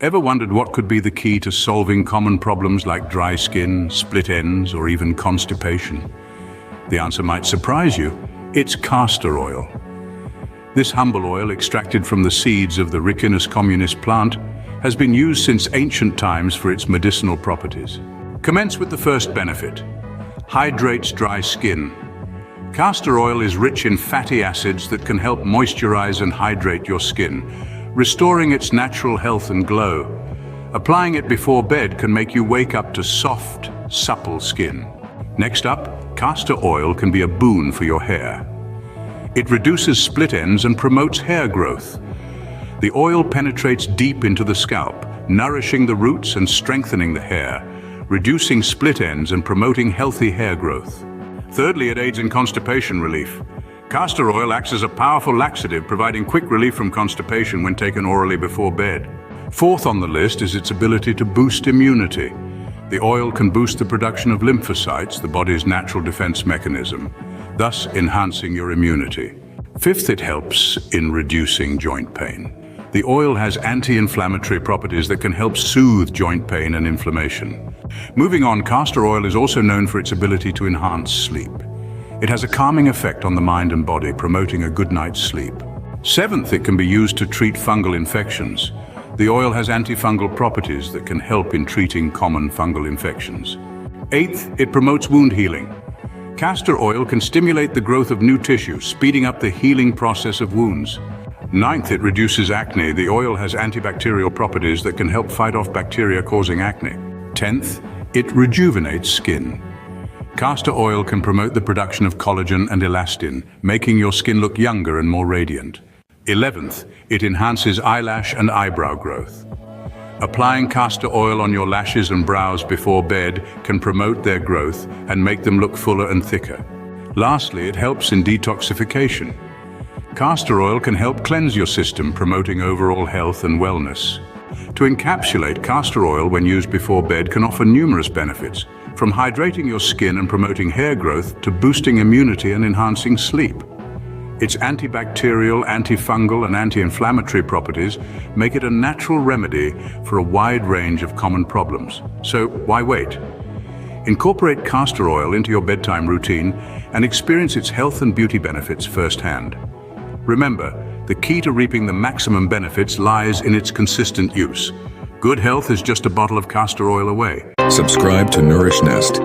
Ever wondered what could be the key to solving common problems like dry skin, split ends, or even constipation? The answer might surprise you. It's castor oil. This humble oil, extracted from the seeds of the Ricinus communis plant, has been used since ancient times for its medicinal properties. Commence with the first benefit. Hydrates dry skin. Castor oil is rich in fatty acids that can help moisturize and hydrate your skin, restoring its natural health and glow. Applying it before bed can make you wake up to soft, supple skin. Next up, castor oil can be a boon for your hair. It reduces split ends and promotes hair growth. The oil penetrates deep into the scalp, nourishing the roots and strengthening the hair, reducing split ends and promoting healthy hair growth. Thirdly, it aids in constipation relief. Castor oil acts as a powerful laxative, providing quick relief from constipation when taken orally before bed. Fourth on the list is its ability to boost immunity. The oil can boost the production of lymphocytes, the body's natural defense mechanism, thus enhancing your immunity. Fifth, it helps in reducing joint pain. The oil has anti-inflammatory properties that can help soothe joint pain and inflammation. Moving on, castor oil is also known for its ability to enhance sleep. It has a calming effect on the mind and body, promoting a good night's sleep. Seventh, it can be used to treat fungal infections. The oil has antifungal properties that can help in treating common fungal infections. Eighth, it promotes wound healing. Castor oil can stimulate the growth of new tissue, speeding up the healing process of wounds. Ninth, it reduces acne. The oil has antibacterial properties that can help fight off bacteria causing acne. 10th, it rejuvenates skin. Castor oil can promote the production of collagen and elastin, making your skin look younger and more radiant. 11th, it enhances eyelash and eyebrow growth. Applying castor oil on your lashes and brows before bed can promote their growth and make them look fuller and thicker. Lastly, it helps in detoxification. Castor oil can help cleanse your system, promoting overall health and wellness. To encapsulate, castor oil when used before bed can offer numerous benefits, from hydrating your skin and promoting hair growth to boosting immunity and enhancing sleep. Its antibacterial, antifungal, and anti-inflammatory properties make it a natural remedy for a wide range of common problems. So why wait? Incorporate castor oil into your bedtime routine and experience its health and beauty benefits firsthand. Remember, the key to reaping the maximum benefits lies in its consistent use. Good health is just a bottle of castor oil away. Subscribe to Nourish Nest